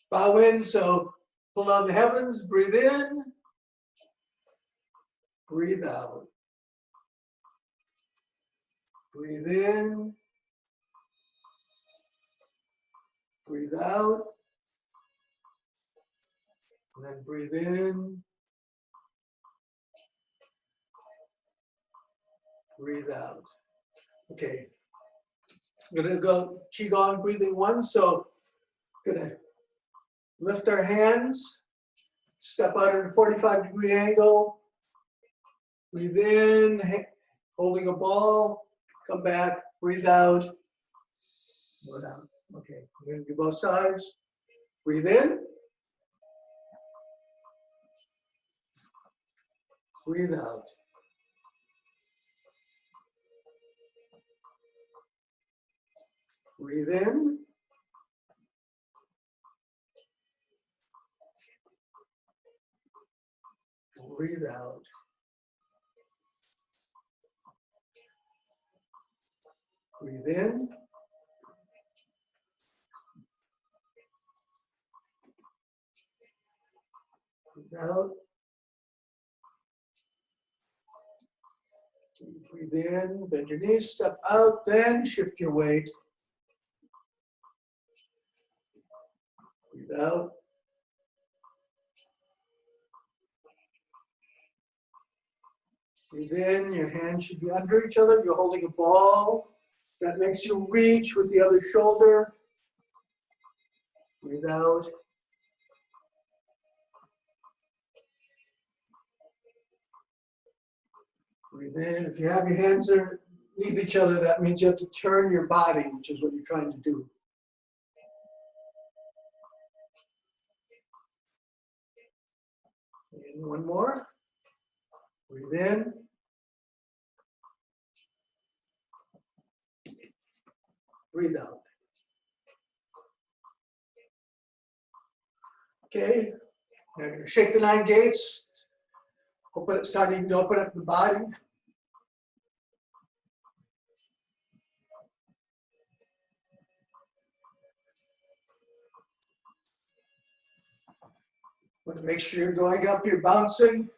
Bow in, so pull on the heavens, breathe in, breathe out. Breathe in, breathe out, and then breathe in, breathe out. Okay, I'm gonna go Qigong breathing one, so gonna lift our hands, step out at a 45-degree angle, breathe in, holding a ball, come back, breathe out, go down. Okay, we're gonna do both sides. Breathe in, breathe out. Breathe in, breathe out. Breathe in, breathe out. Breathe in, bend your knees, step out, then shift your weight. Breathe out. Breathe in, your hands should be under each other. You're holding a ball. That makes you reach with the other shoulder. Breathe out. Breathe in. If you have your hands underneath each other, that means you have to turn your body, which is what you're trying to do. And one more. Breathe in. Breathe out. Okay. Now you're going to shake the 9 gates. Starting to open up the body. Want to make sure you're going up, you're bouncing.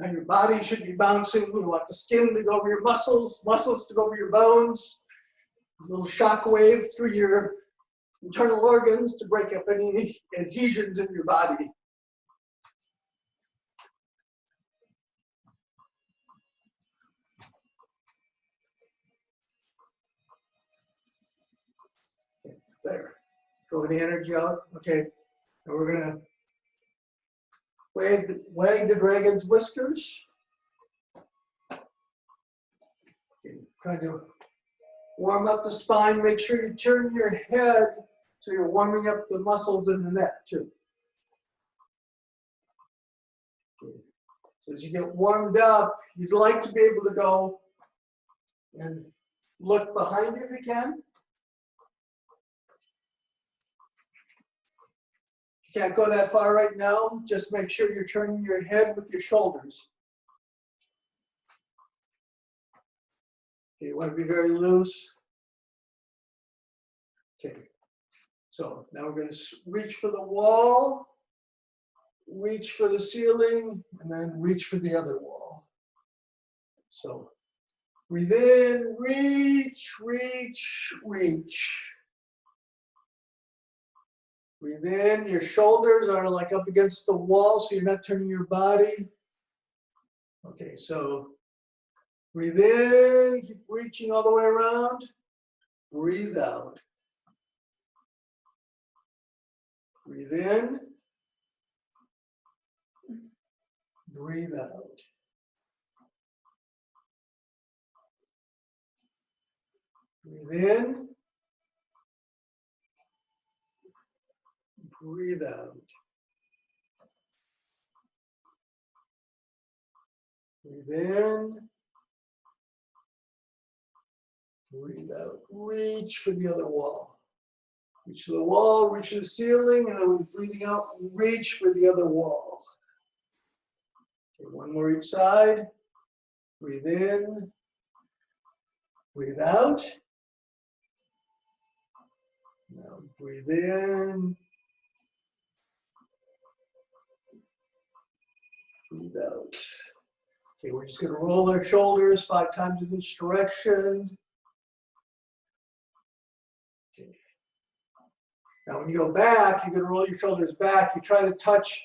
And your body should be bouncing. You want the skin to go over your muscles, muscles to go over your bones. A little shock wave through your internal organs to break up any adhesions in your body. There. Throw the energy out. Okay. And we're going to wag the dragon's whiskers. Okay. Trying to warm up the spine. Make sure you turn your head so you're warming up the muscles in the neck too. Okay. So as you get warmed up, you'd like to be able to go and look behind you if you can. You can't go that far right now. Just make sure you're turning your head with your shoulders. Okay, you want to be very loose. Okay, so now we're going to reach for the wall, reach for the ceiling, and then reach for the other wall. So breathe in, reach, reach, reach. Breathe in, your shoulders are like up against the wall, so you're not turning your body. Okay, so breathe in, keep reaching all the way around. Breathe out. Breathe in. Breathe out. Breathe in. Breathe out. Breathe in. Breathe out. Reach for the other wall. Reach to the wall, reach to the ceiling, and then breathing out, reach for the other wall. Okay, one more each side. Breathe in. Breathe out. Now breathe in. Breathe out. Okay, we're just going to roll our shoulders 5 times in each direction. Okay. Now when you go back, you're going to roll your shoulders back. You try to touch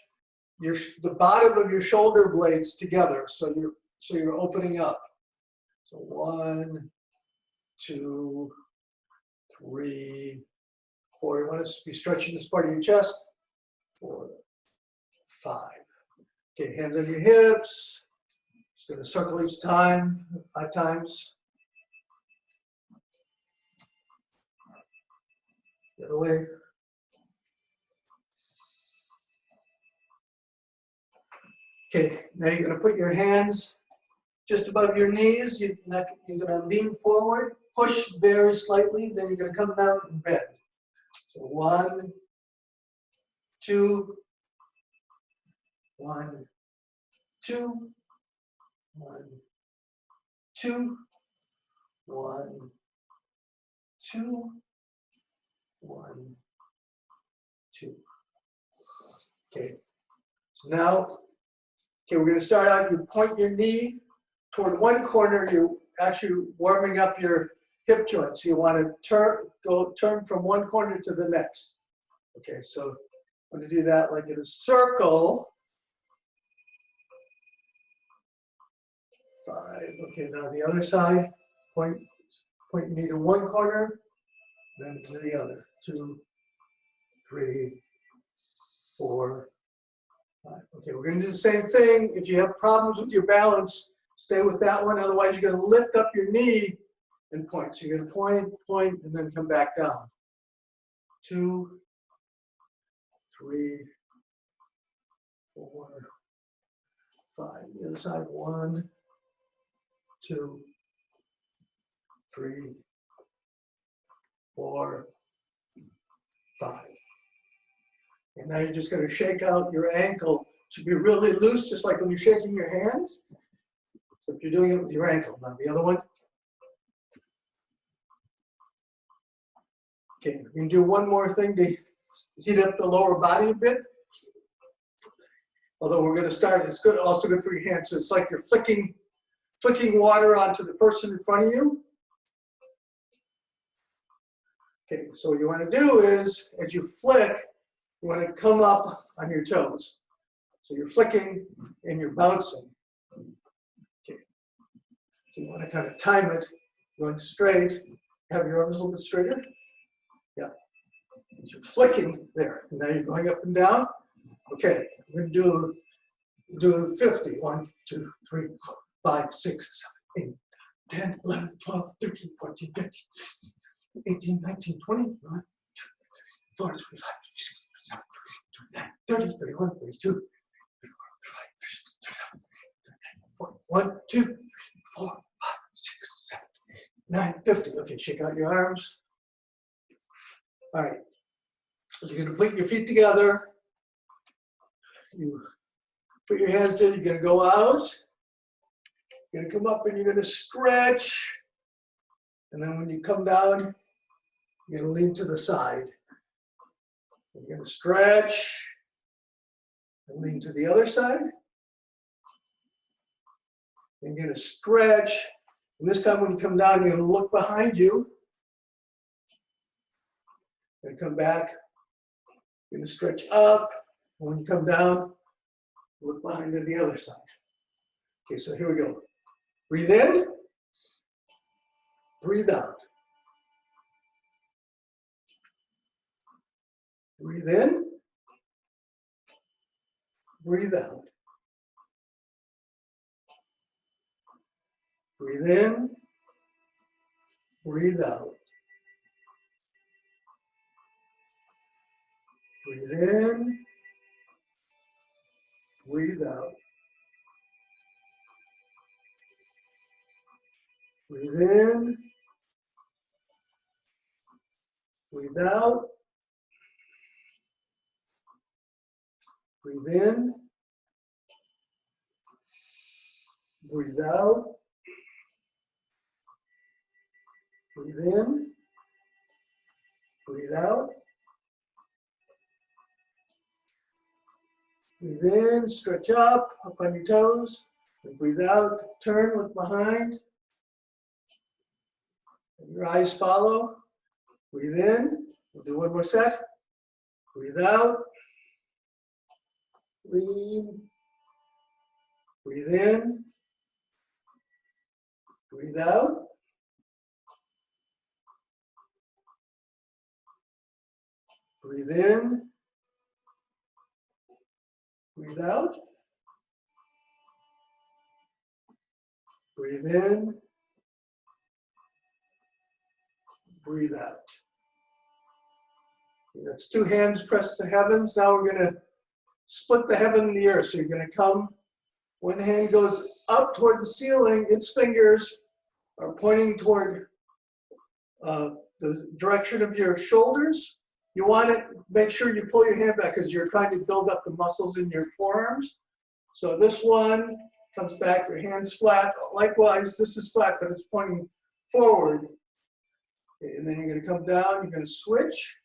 the bottom of your shoulder blades together, so you're opening up. So 1, 2, 3, 4. You want to be stretching this part of your chest. 4, 5. Okay, hands on your hips. Just going to circle each time, 5 times. The other way. Okay, now you're going to put your hands just above your knees. You're going to lean forward, push very slightly, then you're going to come down and bend. So 1, 2, 1, 2, 1, 2, 1, 2, 1, 2. Okay, so now, we're going to start out. You point your knee toward one corner. You're actually warming up your hip joint. So you want to turn from one corner to the next. Okay, so I'm going to do that like in a circle. 5. Okay, now the other side. Point your knee to one corner, then to the other. 2, 3, 4, 5. Okay, we're going to do the same thing. If you have problems with your balance, stay with that one. Otherwise, you're going to lift up your knee and point. So you're going to point, and then come back down. 2, 3, 4, 5. The other side. 1, 2, 3, 4, 5. And now you're just going to shake out your ankle. It should be really loose, just like when you're shaking your hands. So if you're doing it with your ankle. Now the other one. Okay, we can do one more thing to heat up the lower body a bit. Although we're going to start, it's good, also good for your hands. So it's like you're flicking water onto the person in front of you. Okay, so what you want to do is, as you flick, you want to come up on your toes. So you're flicking and you're bouncing. Okay. So you want to kind of time it, going straight. Have your arms a little bit straighter. Yeah. So you're flicking there. And now you're going up and down. Okay, we're going to do 50. 1, 2, 3, 4, 5, 6, 7, 8, 10, 11, 12, 13, 14, 15, 18, 19, 20, 21, 22, 24, 25, 26, 27, 28, 30, 31, 32, 34, 35, 36, 37, 1, 2, 4, 5, 6, 7, 9, 50. Okay, shake out your arms. All right. So you're going to put your feet together. You put your hands in. You're going to go out. You're going to come up and you're going to stretch. And then when you come down, you're going to lean to the side. You're going to stretch and lean to the other side. You're going to stretch. And this time when you come down, you're going to look behind you. You're going to come back. You're going to stretch up. And when you come down, look behind to the other side. Okay, so here we go. Breathe in. Breathe out. Breathe in. Breathe out. Breathe in. Breathe out. Breathe in. Breathe out. Breathe in. Breathe out. Breathe in. Breathe out. Breathe in. Breathe out. Breathe in, stretch up on your toes. And breathe out, turn, look behind. And your eyes follow. Breathe in. We'll do one more set. Breathe out. Lean. Breathe in. Breathe out. Breathe in. Breathe out. Breathe in. Breathe out. That's two hands pressed to the heavens. Now we're going to split the heaven and the earth. So you're going to come, one hand goes up toward the ceiling, its fingers are pointing toward the direction of your shoulders. You want to make sure you pull your hand back because you're trying to build up the muscles in your forearms. So this one comes back, your hand's flat. Likewise, this is flat, but it's pointing forward. Okay, and then you're going to come down, you're going to switch.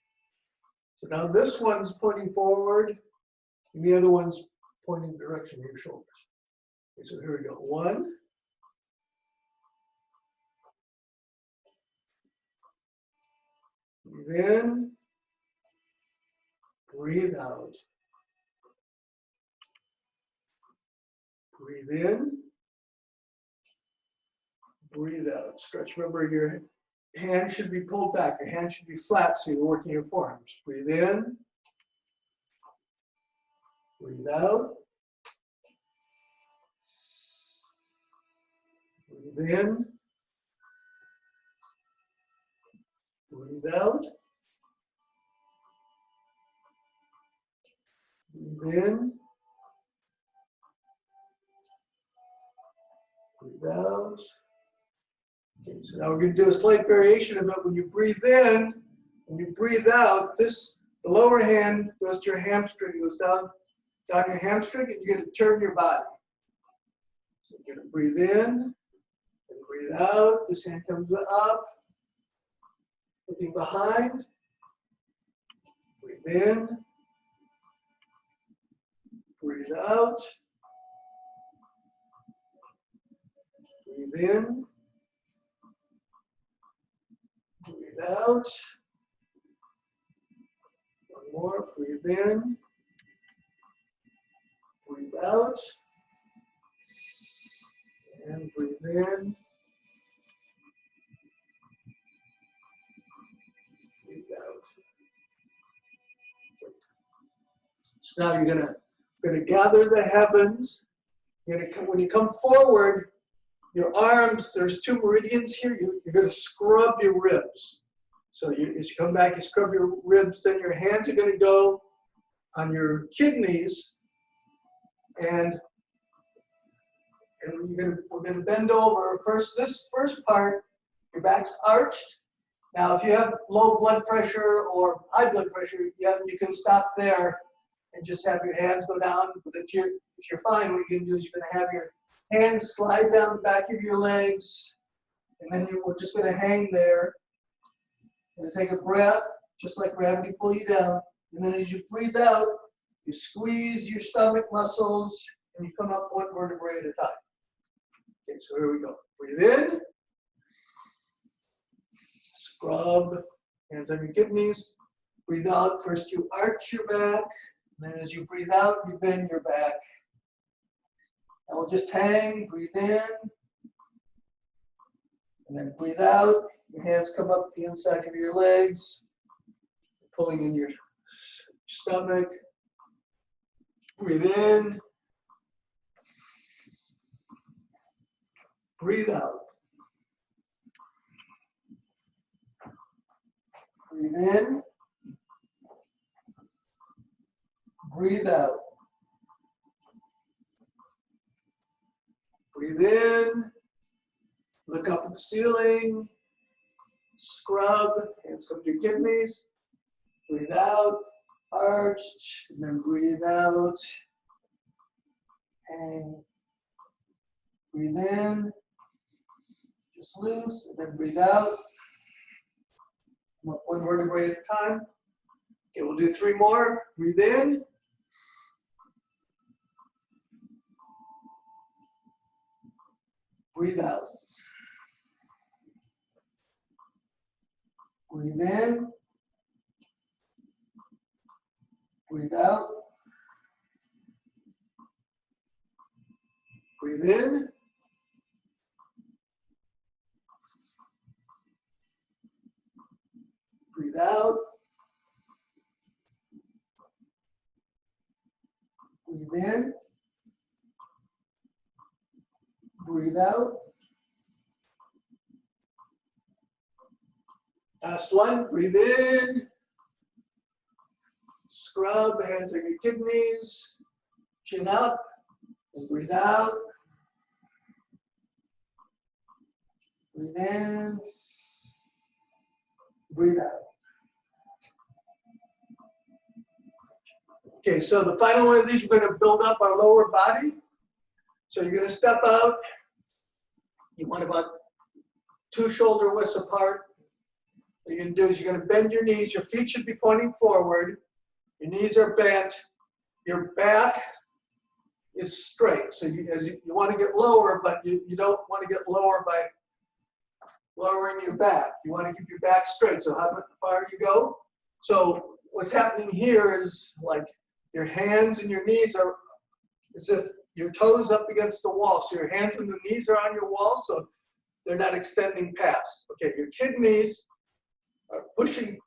So now this one's pointing forward, and the other one's pointing the direction of your shoulders. Okay, so here we go. One. Breathe in. Breathe out. Breathe in. Breathe out. Stretch. Remember, your hand should be pulled back. Your hand should be flat so you're working your forearms. Breathe in. Breathe out. Breathe in. Breathe out. Breathe in. Breathe out. Okay, so now we're going to do a slight variation of it. When you breathe in, when you breathe out, the lower hand goes to your hamstring, goes down your hamstring, and you're going to turn your body. So you're going to breathe in and breathe out. This hand comes up, looking behind. Breathe in. Breathe out. Breathe in. Breathe out. One more. Breathe in. Breathe out. And breathe in. Breathe out. So now you're gonna gather the heavens. When you come forward, your arms, there's two meridians here. You're going to scrub your ribs. So as you come back, you scrub your ribs. Then your hands are going to go on your kidneys, and we're going to bend over. This first part, your back's arched. Now, if you have low blood pressure or high blood pressure, you can stop there and just have your hands go down. But if you're fine, what you can do is you're going to have your hands slide down the back of your legs, and then we're just going to hang there. And take a breath, just like gravity pull you down. And then as you breathe out, you squeeze your stomach muscles, and you come up one vertebrae at a time. Okay, so here we go. Breathe in. Scrub, hands on your kidneys. Breathe out. First you arch your back. And then as you breathe out, you bend your back. And we'll just hang, breathe in, and then breathe out. Your hands come up the inside of your legs, pulling in your stomach. Breathe in. Breathe out. Breathe in. Breathe out. Breathe in. Look up at the ceiling. Scrub. Hands come to your kidneys. Breathe out. Arched. And then breathe out. Hang. Breathe in. Just loose. And then breathe out. One vertebrae at a time. Okay, we'll do 3 more. Breathe in. Breathe out. Breathe in. Breathe out. Breathe in. Breathe out. Breathe in. Breathe out. Last one. Breathe in. Scrub, hands on your kidneys. Chin up. And breathe out. Breathe in. Breathe out. Okay, so the final one of these, we're going to build up our lower body. So you're going to step out. You want about 2 shoulder widths apart. What you're going to do is you're going to bend your knees. Your feet should be pointing forward. Your knees are bent. Your back is straight. So you want to get lower, but you don't want to get lower by lowering your back. You want to keep your back straight. So how far you go? So what's happening here is like your hands and your knees are as if your toes up against the wall. So your hands and the knees are on your wall, so they're not extending past. Okay, your kidneys are pushing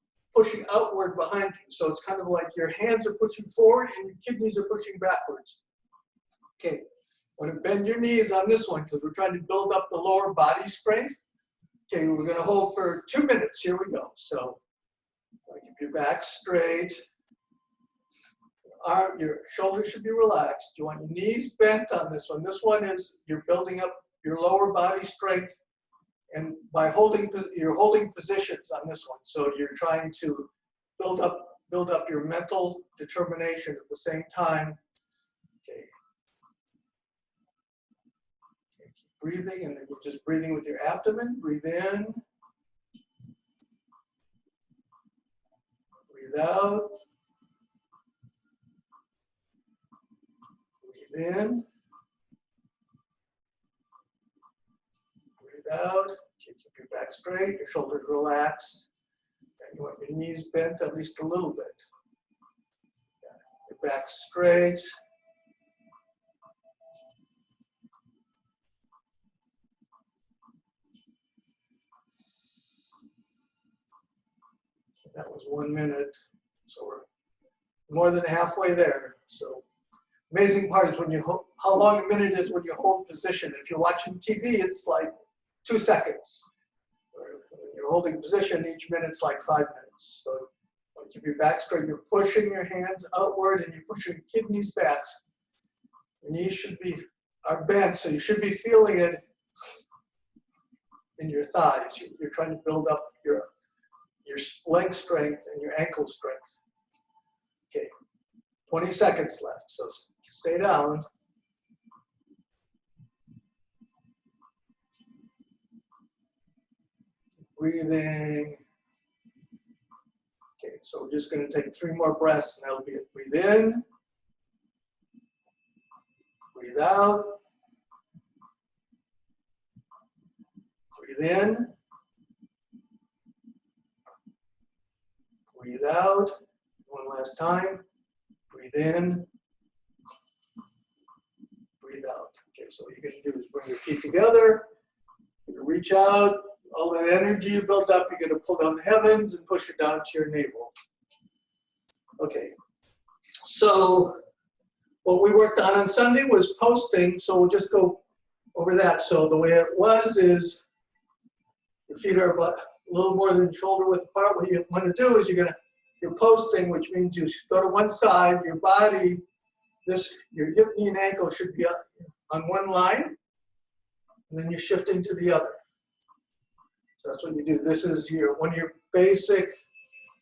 outward behind you. So it's kind of like your hands are pushing forward and your kidneys are pushing backwards. Okay, I'm going to bend your knees on this one because we're trying to build up the lower body strength. Okay, we're going to hold for 2 minutes. Here we go. So keep your back straight. Your shoulders should be relaxed. You want your knees bent on this one. This one is you're building up your lower body strength, and by you're holding positions on this one. So you're trying to build up your mental determination at the same time. Okay. Keep breathing, and then you're just breathing with your abdomen. Breathe in. Breathe out. Breathe in. Breathe out. Keep your back straight, your shoulders relaxed. And you want your knees bent at least a little bit. Your back straight. That was 1 minute. So we're more than halfway there. So amazing part is when you how long a minute is when you hold position. If you're watching TV, it's like 2 seconds. When you're holding position, each minute's like 5 minutes. So keep your back straight. You're pushing your hands outward and you're pushing your kidneys back. Your knees are bent, so you should be feeling it in your thighs. You're trying to build up your leg strength and your ankle strength. Okay, 20 seconds left, so stay down. Breathing. Okay, so we're just going to take 3 more breaths, and that'll be it. Breathe in. Breathe out. Breathe in. Breathe out. One last time. Breathe in. Breathe out. Okay, so what you're going to do is bring your feet together. You're going to reach out. All that energy you built up, you're going to pull down the heavens and push it down to your navel. Okay. So what we worked on Sunday was posting, so we'll just go over that. So the way it was is your feet are about a little more than shoulder width apart. What you want to do is you're posting, which means you go to one side, your body, your hip, knee, and ankle should be up on one line, and then you're shifting to the other. So that's what you do. This is one of your basic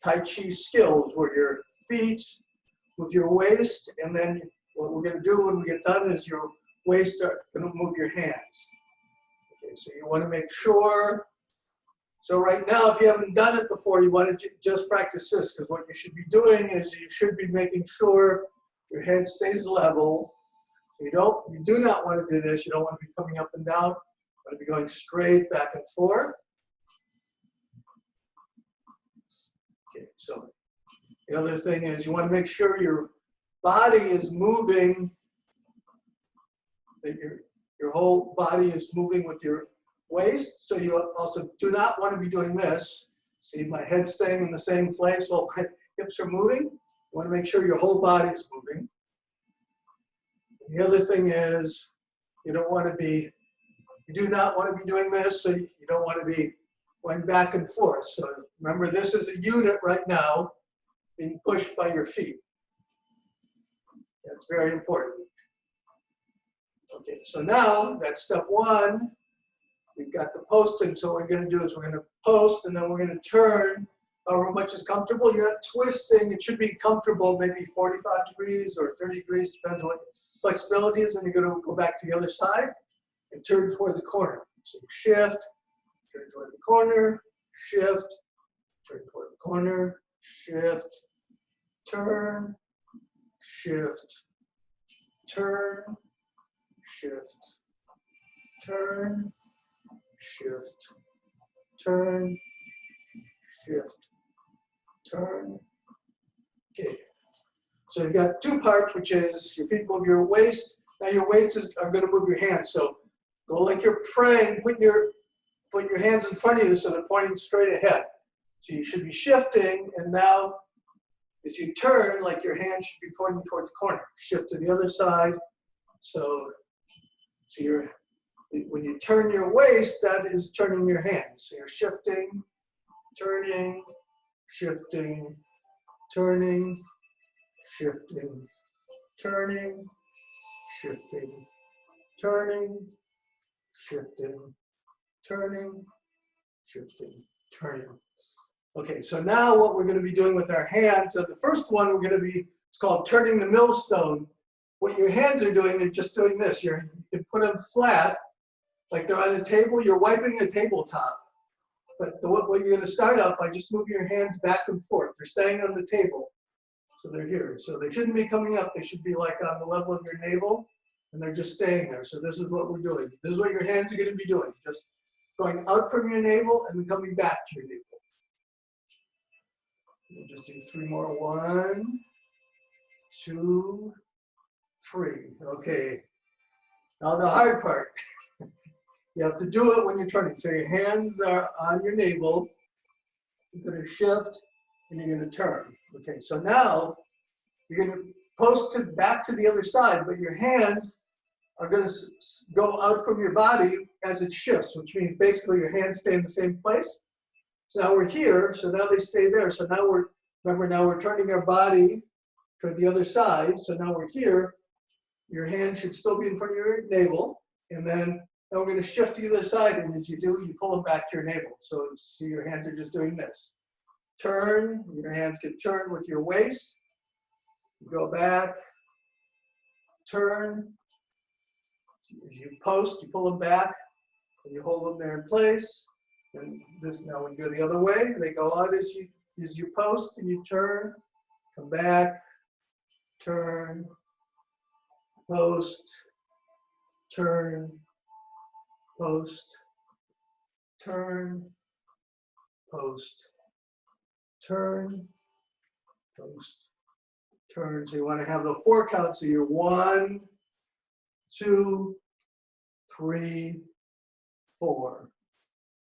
Tai Chi skills, where your feet with your waist, and then what we're going to do when we get done is your waist are going to move your hands. Okay, so you want to make sure, So right now, if you haven't done it before, you want to just practice this, because what you should be doing is you should be making sure your head stays level. You do not want to do this. You don't want to be coming up and down. You want to be going straight back and forth. Okay, so the other thing is you want to make sure your body is moving, that your whole body is moving with your waist. So you also do not want to be doing this. See, my head staying in the same place while my hips are moving. You want to make sure your whole body is moving. And the other thing is you do not want to be doing this, so you don't want to be going back and forth. So remember, this is a unit right now being pushed by your feet. That's very important. Okay, so now that's step one. We've got the posting, so what we're going to do is we're going to post, and then we're going to turn however much is comfortable. You're not twisting. It should be comfortable, maybe 45 degrees or 30 degrees, depends on what flexibility is, and you're going to go back to the other side and turn toward the corner. So shift, turn toward the corner, shift, turn toward the corner, shift, turn, shift, turn, shift, turn, shift, turn, shift, turn. Okay. So you've got two parts, which is your feet move your waist. Now your waist are going to move your hands. So go like you're praying. Put your hands in front of you so they're pointing straight ahead. So you should be shifting, and now as you turn, like your hands should be pointing towards the corner. Shift to the other side. So when you turn your waist, that is turning your hands. So you're shifting, turning, shifting, turning, shifting, turning, shifting, turning, shifting, turning, shifting, turning. Okay, so now what we're going to be doing with our hands, so the first one we're going to be, it's called turning the millstone. What your hands are doing, they're just doing this. You can put them flat, like they're on a table, you're wiping a tabletop. But what you're going to start out by just moving your hands back and forth. They're staying on the table. So they're here. So they shouldn't be coming up. They should be like on the level of your navel, and they're just staying there. So this is what we're doing. This is what your hands are going to be doing. Just going out from your navel and then coming back to your navel. We'll just do 3 more. 1, 2, 3. Okay. Now the hard part. You have to do it when you're turning. So your hands are on your navel. You're going to shift and you're going to turn. Okay, so now you're going to post it back to the other side, but your hands are going to go out from your body as it shifts, which means basically your hands stay in the same place. So now we're here, so now they stay there. So now we're turning our body toward the other side. So now we're here. Your hand should still be in front of your navel, and then now we're going to shift to the other side, and as you do, you pull them back to your navel. So see, your hands are just doing this. Turn, your hands can turn with your waist. Go back, turn. As you post, you pull them back, and you hold them there in place. And this, now when you go the other way, they go out as you post, and you turn, come back, turn, post, turn, post, turn, post, turn, post, turn. So you want to have the 4 counts. So you're 1, 2, 3, 4.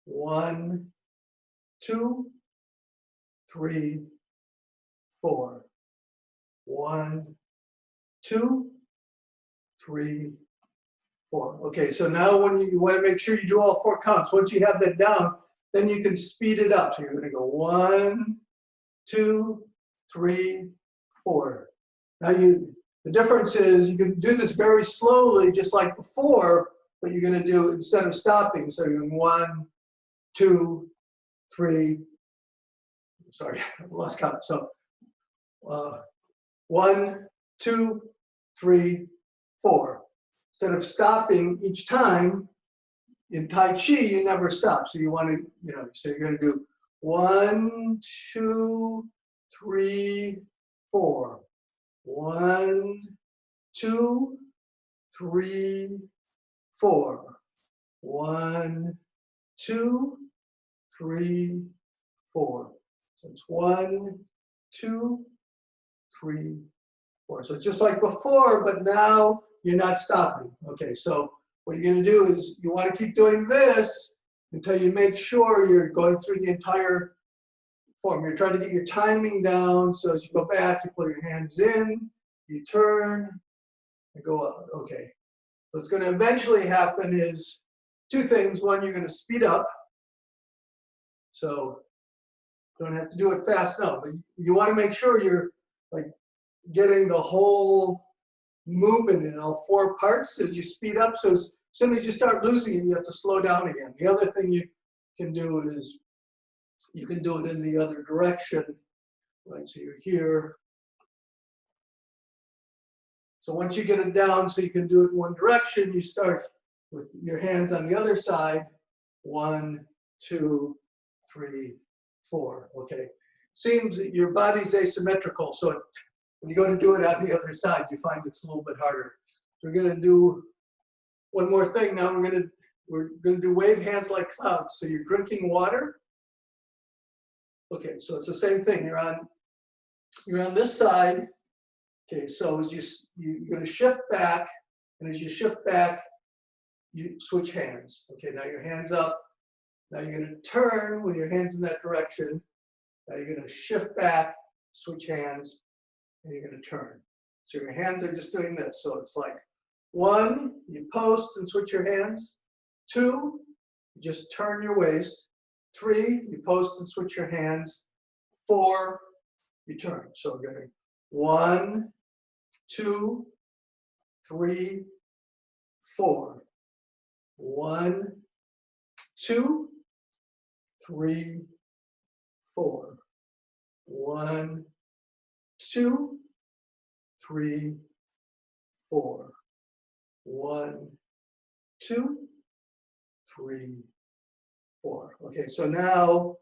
1, 2, 3, 4. 1, 2, 3, 4. Okay, so now when you want to make sure you do all 4 counts. Once you have that down, then you can speed it up. So you're going to go 1, 2, 3, 4. Now the difference is you can do this very slowly, just like before, but you're going to do instead of stopping. So you're going 1, 2, 3. Sorry, I lost count. So 1, 2, 3, 4. Instead of stopping each time, in Tai Chi, you never stop. So you want to, you know, so you're going to do 1, 2, 3, 4. 1, 2, 3, 4. 1, 2, 3, 4. So it's 1, 2, 3, 4. So it's just like before, but now you're not stopping. Okay, so what you're going to do is you want to keep doing this until you make sure you're going through the entire form. You're trying to get your timing down. So as you go back, you pull your hands in, you turn, and go up. Okay. What's going to eventually happen is two things. One, you're going to speed up. So you don't have to do it fast now, but you want to make sure you're like getting the whole movement in all 4 parts as you speed up. So as soon as you start losing it, you have to slow down again. The other thing you can do is you can do it in the other direction. Right, so you're here. So once you get it down so you can do it in one direction, you start with your hands on the other side. 1, 2, 3, 4. Okay. Seems that your body's asymmetrical, so when you go to do it on the other side, you find it's a little bit harder. So we're going to do one more thing now. We're going to do wave hands like clouds. So you're drinking water. Okay, so it's the same thing. You're on this side. Okay, so as you're going to shift back, and as you shift back, you switch hands. Okay, now your hands up. Now you're going to turn with your hands in that direction. Now you're going to shift back, switch hands, and you're going to turn. So your hands are just doing this. So it's like 1, you post and switch your hands. 2, you just turn your waist. 3, you post and switch your hands. 4, you turn. So we're going 1, 2, 3, 4. 1, 2, 3, 4. 1, 2, 3, 4. 1, 2, 3, 4. Okay, so now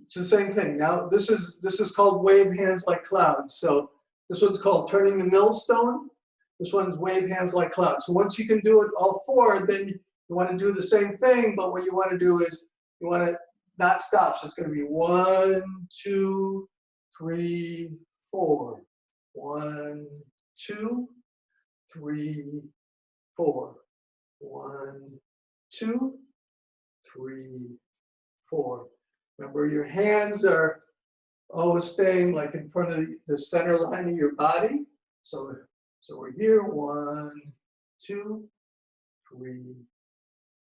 it's the same thing. Now this is called wave hands like clouds. So this one's called turning the millstone. This one's wave hands like clouds. So once you can do it all 4, then you want to do the same thing, but what you want to do is you want to not stop. So it's going to be 1, 2, 3, 4. 1, 2, 3, 4. 1, 2, 3, 4. Remember, your hands are always staying like in front of the center line of your body. So we're here. 1, 2, 3,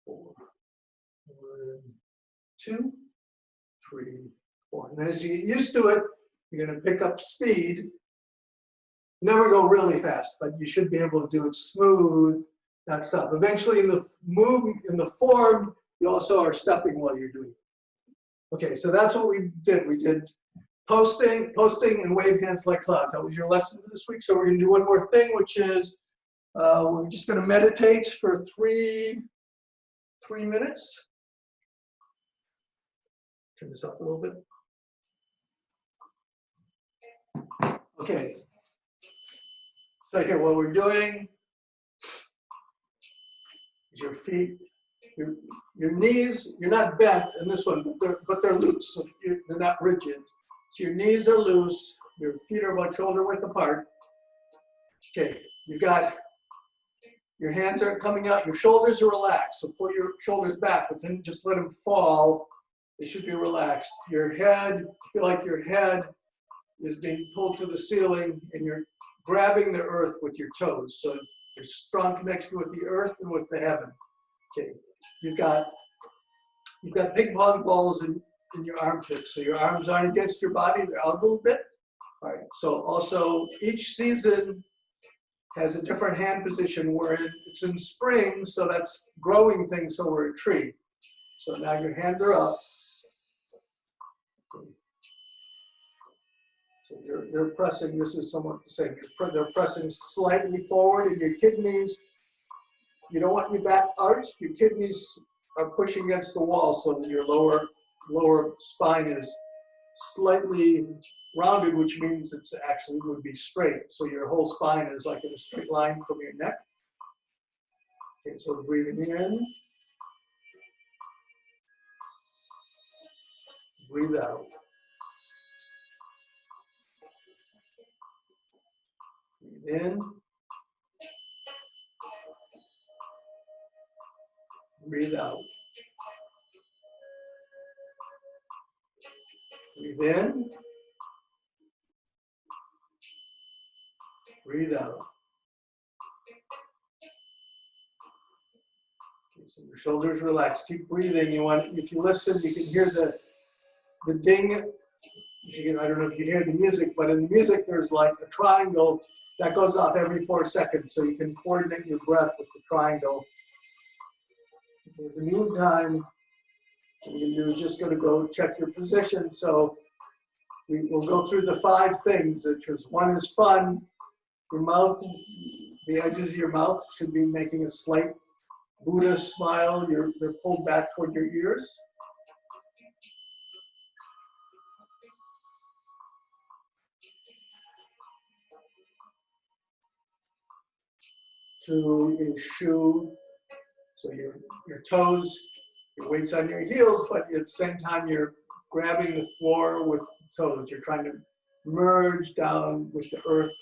4. 1, 2, 3, 4. And then as you get used to it, you're going to pick up speed. Never go really fast, but you should be able to do it smooth, not stop. Eventually, in the form, you also are stepping while you're doing it. Okay, so that's what we did. We did posting, and wave hands like clouds. That was your lesson for this week. So we're going to do one more thing, which is we're just going to meditate for 3 minutes. Turn this up a little bit. Okay. So here, what we're doing is your feet, your knees, you're not bent in this one, but they're loose. So they're not rigid. So your knees are loose. Your feet are about shoulder width apart. Okay, you've got your hands aren't coming out. Your shoulders are relaxed. So pull your shoulders back, but then just let them fall. They should be relaxed. Your head, feel like your head is being pulled to the ceiling, and you're grabbing the earth with your toes. So there's a strong connection with the earth and with the heaven. Okay, you've got ping pong balls in your armpits. So your arms aren't against your body, they're out a little bit. All right, so also each season has a different hand position. Where it's in spring, so that's growing things, so we're a tree. So now your hands are up. Okay. So they're pressing, this is somewhat the same. They're pressing slightly forward, and your kidneys, you don't want your back arched. Your kidneys are pushing against the wall so that your lower spine is slightly rounded, which means it's actually would be straight. So your whole spine is like in a straight line from your neck. Okay, so breathing in, breathe out. Breathe in, breathe out. Breathe in, breathe out. Okay, so your shoulders relax. Keep breathing. You want, if you listen, you can hear the ding. I don't know if you can hear the music, but in the music there's like a triangle that goes off every 4 seconds, so you can coordinate your breath with the triangle. In the meantime, what we're going to do is just going to go check your position. So we will go through the 5 things, which is 1 is fun. Your mouth, the edges of your mouth should be making a slight Buddha smile. They're pulled back toward your ears. 2 is shoe. So your toes, your weight's on your heels, but at the same time you're grabbing the floor with the toes. You're trying to merge down with the earth.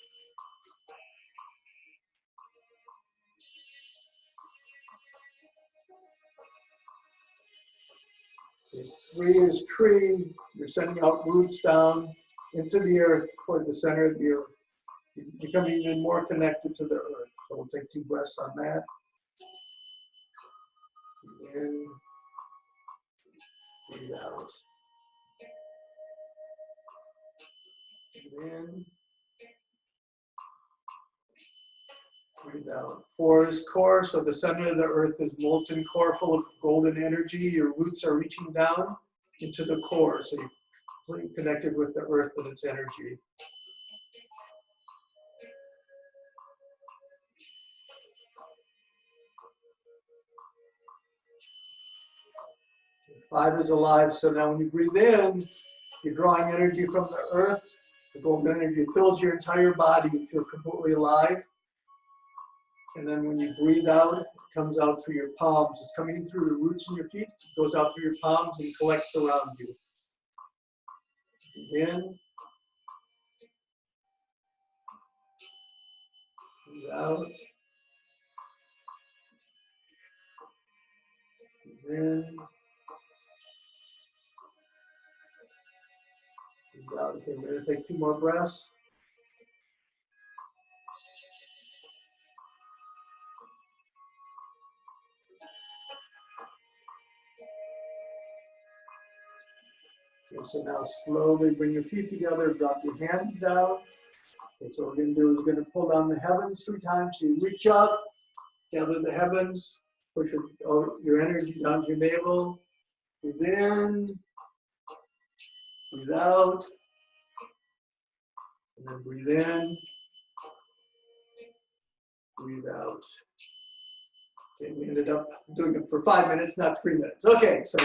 3 is tree. You're sending out roots down into the earth toward the center of the earth. You're becoming even more connected to the earth. So we'll take 2 breaths on that. Breathe in, breathe out. Breathe in, breathe out. 4 is core. So the center of the earth is molten core full of golden energy. Your roots are reaching down into the core. So you're completely connected with the earth and its energy. 5 is alive. So now when you breathe in, you're drawing energy from the earth. The golden energy fills your entire body. You feel completely alive. And then when you breathe out, it comes out through your palms. It's coming in through the roots in your feet. It goes out through your palms and collects around you. Breathe in. Breathe out. Breathe in. Breathe out. Okay, we're going to take 2 more breaths. Okay, so now slowly bring your feet together, drop your hands down. Okay, so what we're going to do is we're going to pull down the heavens 3 times. So you reach up, gather the heavens, push your energy down to your navel. Breathe in, breathe out, and then breathe in, breathe out. Okay, we ended up doing it for 5 minutes, not 3 minutes. Okay, so